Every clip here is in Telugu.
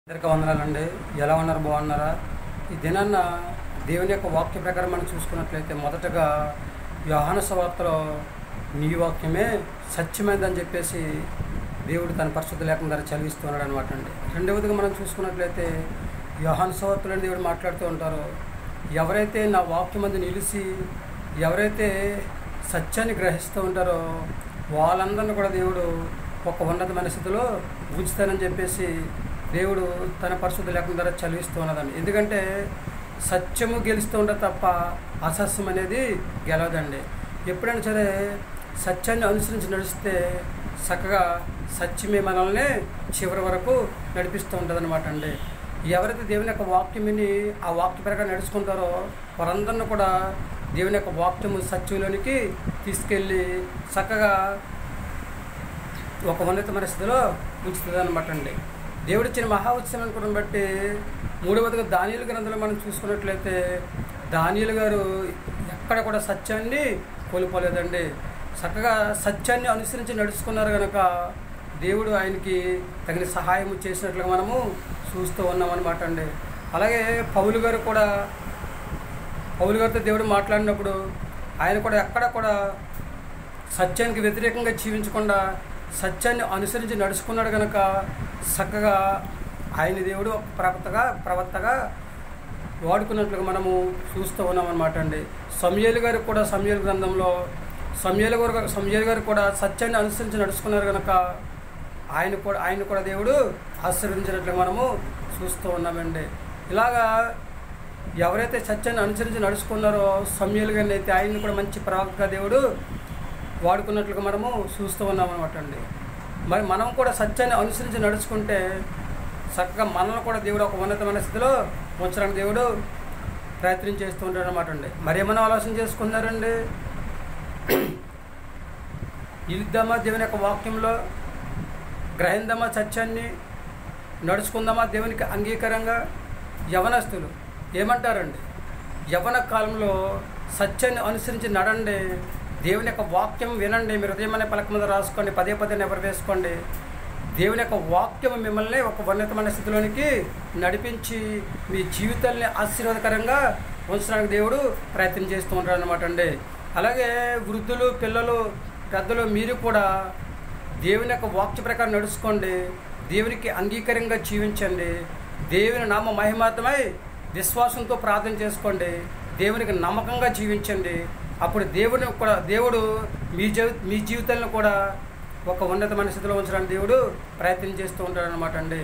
అందరికీ వందనాలండి. ఎలా ఉన్నారు? బాగున్నారా? ఈ దినాన్న దేవుని యొక్క వాక్య ప్రకారం మనం చూసుకున్నట్లయితే మొదటగా యోహాను సువార్తలో నీ వాక్యమే సత్యమైందని చెప్పేసి దేవుడు తన పరిశుద్ధ లేఖనం ద్వారా చదివిస్తున్నాడు అనమాట అండి. రెండవదిగా మనం చూసుకున్నట్లయితే యోహాను సువార్తలో దేవుడు మాట్లాడుతూ ఉంటారో, ఎవరైతే నా వాక్యం అందు నిలిచి ఎవరైతే సత్యాన్ని గ్రహిస్తూ ఉంటారో వాళ్ళందరినీ కూడా దేవుడు ఒక ఉన్నతమైన స్థితిలో ఉంచుతానని చెప్పేసి దేవుడు తన పరిశుద్ధ లేఖనం ద్వారా చదివిస్తూ ఉన్నదండి. ఎందుకంటే సత్యము గెలుస్తూ ఉంటుంది తప్ప అసత్యం అనేది గెలవదండి. ఎప్పుడైనా సరే సత్యాన్ని అనుసరించి నడిస్తే చక్కగా సత్యమే మనల్ని చివరి వరకు నడిపిస్తూ ఉంటుంది అనమాట అండి. ఎవరైతే దేవుని యొక్క వాక్యం విని ఆ వాక్య ప్రకారం నడుచుకుంటారో వారందరినీ కూడా దేవుని యొక్క వాక్యము సత్యంలోనికి తీసుకెళ్ళి చక్కగా ఒక ఉన్నతమైన స్థితిలో ఉంచుతుంది అనమాట అండి. దేవుడు ఇచ్చిన మహా ఉత్సవం కూడా బట్టి మూడవదిగా దానియేలు గ్రంథంలో మనం చూసుకున్నట్లయితే దానియేలు గారు ఎక్కడ కూడా సత్యాన్ని కోల్పోలేదండి. చక్కగా సత్యాన్ని అనుసరించి నడుచుకున్నారు కనుక దేవుడు ఆయనకి తగిన సహాయం చేసినట్లుగా మనము చూస్తూ ఉన్నామన్నమాట అండి. అలాగే పౌలు గారితో దేవుడు మాట్లాడినప్పుడు ఆయన కూడా ఎక్కడ కూడా సత్యానికి వ్యతిరేకంగా జీవించకుండా సత్యాన్ని అనుసరించి నడుచుకున్నాడు కనుక చక్కగా ఆయన దేవుడు ప్రవక్తగా వాడుకున్నట్లుగా మనము చూస్తూ ఉన్నామన్నమాట అండి. సమూయేలు గ్రంథంలో సమూయేలు గారు కూడా సత్యాన్ని అనుసరించి నడుచుకున్నారు కనుక ఆయన కూడా దేవుడు ఆశీర్వదించినట్లుగా మనము చూస్తూ ఉన్నామండి. ఇలాగా ఎవరైతే సత్యాన్ని అనుసరించి నడుచుకున్నారో సమూయేలు గారిని అయితే ఆయన్ని కూడా మంచి ప్రవక్తగా దేవుడు వాడుకున్నట్లుగా మనము చూస్తూ ఉన్నామన్నమాట అండి. మరి మనం కూడా సత్యాన్ని అనుసరించి నడుచుకుంటే చక్కగా మనల్ని కూడా దేవుడు ఒక ఉన్నతమైన స్థితిలో ఉంచడానికి దేవుడు ప్రయత్నం చేస్తూ ఉంటాడు అనమాట అండి. మరి ఏమైనా ఆలోచన చేసుకున్నారండి? నిలుద్దామా దేవుని యొక్క వాక్యంలో, గ్రహిందామా సత్యాన్ని, నడుచుకుందామా దేవునికి అంగీకారంగా? యవనస్తులు ఏమంటారండి? యవన కాలంలో సత్యాన్ని అనుసరించి నడండి, దేవుని యొక్క వాక్యం వినండి, మీరు హృదయం అనే పలక మీద రాసుకోండి, పదే నెవరు వేసుకోండి. దేవుని యొక్క వాక్యం మిమ్మల్ని ఒక ఉన్నతమైన స్థితిలోనికి నడిపించి మీ జీవితాన్ని ఆశీర్వాదకరంగా ఉంచడానికి దేవుడు ప్రయత్నం చేస్తూ ఉంటాడు అనమాట అండి. అలాగే వృద్ధులు, పిల్లలు, పెద్దలు మీరు కూడా దేవుని యొక్క వాక్య ప్రకారం నడుచుకోండి, దేవునికి అంగీకారంగా జీవించండి, దేవుని నామ మహిమార్థమై విశ్వాసంతో ప్రార్థన చేసుకోండి, దేవునికి నమ్మకంగా జీవించండి. అప్పుడు దేవుడు మీ జీవితాలను కూడా ఒక ఉన్నతమైన స్థితిలో ఉంచడానికి దేవుడు ప్రయత్నం చేస్తూ ఉంటాడు అనమాట అండి.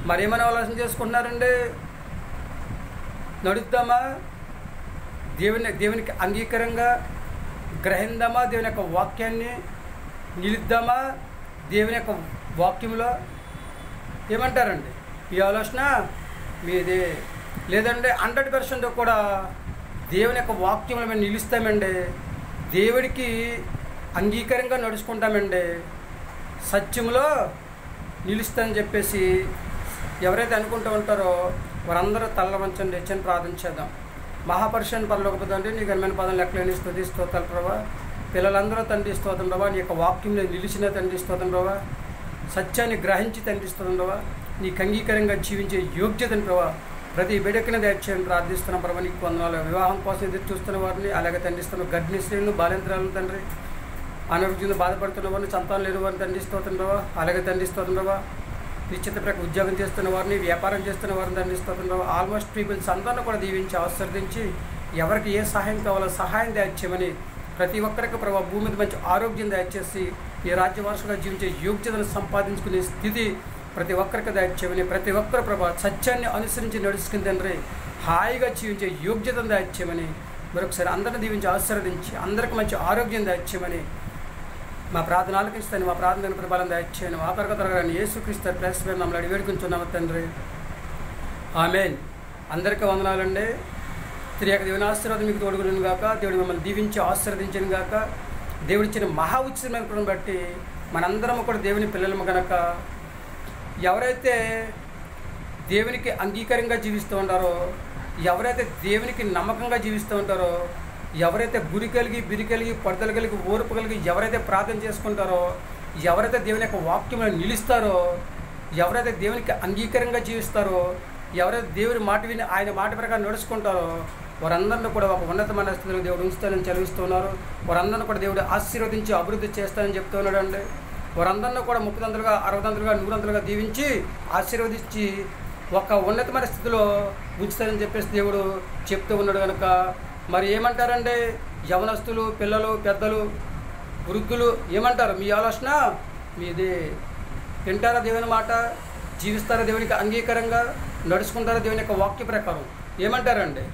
మరి ఏమైనా ఆలోచన చేసుకుంటున్నారండి? నడుద్దామా దేవునికి అంగీకారంగా, గ్రహిందామా దేవుని యొక్క వాక్యాన్ని, నిలుద్దామా దేవుని యొక్క వాక్యంలో? ఏమంటారండి? ఈ ఆలోచన మీదే. లేదంటే 100% కూడా దేవుని యొక్క వాక్యంలో మేము నిలుస్తామండి, దేవుడికి అంగీకారంగా నడుచుకుంటామండి, సత్యంలో నిలుస్తామని చెప్పేసి ఎవరైతే అనుకుంటూ ఉంటారో వారందరూ తల్ల వంచండి, చిన్న ప్రార్థన చేద్దాం. మహాపరిషణ పరలోకపు తండ్రి, నీ ఘనమైన పదం లెక్కలేని స్తుతి స్తోత్రాలు ప్రభా. పిల్లలందరూ తండ్రి స్తోత్రం ప్రభా, నీ యొక్క వాక్యంలో నిలిచిన తండ్రి స్తోత్రం ప్రభా, సత్యాన్ని గ్రహించి తండ్రి స్తోత్రం ప్రభా, నీకు అంగీకారంగా జీవించే యోగ్యతను ప్రభా ప్రతి బిడ్డకిన దయచేయని ప్రార్థిస్తున్నాం ప్రభా. నీకు వందనాలు. వివాహం కోసం ఎదురు చూస్తున్న వారిని, అలాగే తండ్రిస్తున్న గర్భిణీ స్త్రీలను, బాలింతరాలను తండ్రి, అనారోగ్యంతో బాధపడుతున్న వారిని, సంతానం లేని వారిని తండ్రిస్తోత్రం ప్రభా, అలాగే తండ్రిస్తోత్రం ప్రభా. నిశ్చిత ప్రకారం ఉద్యోగం చేస్తున్న వారిని, వ్యాపారం చేస్తున్న వారిని తండ్రిస్తోత్రం ప్రభా. ఆల్మోస్ట్ పీపుల్స్ అందరిని కూడా దీవించి ఆశీర్వదించి ఎవరికి ఏ సహాయం కావాలో సహాయం దయచేయమని, ప్రతి ఒక్కరికి ప్రభా భూమి మీద మంచి ఆరోగ్యం దయచేసి ఈ రాజ్యవారసుగా జీవించే యోగ్యతను సంపాదించుకునే స్థితి ప్రతి ఒక్కరికి దయచేయమని, ప్రతి ఒక్కరు ప్రభా సత్యాన్ని అనుసరించి నడుచుకుని తండ్రి హాయిగా జీవించే యోగ్యతను దయచేయమని మరొకసారి అందరిని దీవించి ఆశీర్వదించి అందరికి మంచి ఆరోగ్యం దయచేయమని మా ప్రార్థన ఆలకిస్తాను. మా ప్రార్థన ప్రబలం దయచేయను. ఆఖరిగా తరగని యేసుక్రీస్తు ప్రేమ నమ్మలాడి వేడుకుంటున్నాము తండ్రి. ఆమేన్. అందరికీ వందనాలండి. త్రియేక దేవుని ఆశీర్వాదం మీకు తోడుగును గాక. దేవుడు మిమ్మల్ని దీవించి ఆశీర్వదించను గాక. దేవుడిచ్చిన మహా ఉచితమైన బట్టి మనందరం కూడా దేవుని పిల్లలము కనుక ఎవరైతే దేవునికి అంగీకారంగా జీవిస్తూ ఉంటారో, ఎవరైతే దేవునికి నమ్మకంగా జీవిస్తూ ఉంటారో, ఎవరైతే గురి కలిగి, బిరి కలిగి, పడతలు కలిగి, ఓర్పు కలిగి ఎవరైతే ప్రార్థన చేసుకుంటారో, ఎవరైతే దేవుని యొక్క వాక్యంలో నిలుస్తారో ఎవరైతే దేవునికి అంగీకారంగా జీవిస్తారో, ఎవరైతే దేవుని మాట విని ఆయన మాట ప్రకారం నడుచుకుంటారో వారందరినీ కూడా ఒక ఉన్నతమైన స్థితిలో దేవుడు ఉంచుతానని చదివిస్తున్నారు. వారందరినీ కూడా దేవుడు ఆశీర్వదించి అభివృద్ధి చేస్తానని చెప్తున్నాడు అండి. వారందరినీ కూడా 30 60 100 దీవించి ఆశీర్వదించి ఒక ఉన్నతమైన స్థితిలో ఉంచుతానని చెప్పేసి దేవుడు చెప్తూ ఉన్నాడు. కనుక మరి ఏమంటారండి యవనస్తులు, పిల్లలు, పెద్దలు, వృద్ధులు ఏమంటారు? మీ ఆలోచన మీది. వింటారా దేవుని మాట? జీవిస్తారా దేవునికి అంగీకారంగా? నడుచుకుంటారా దేవుని యొక్క వాక్య ప్రకారం? ఏమంటారండి?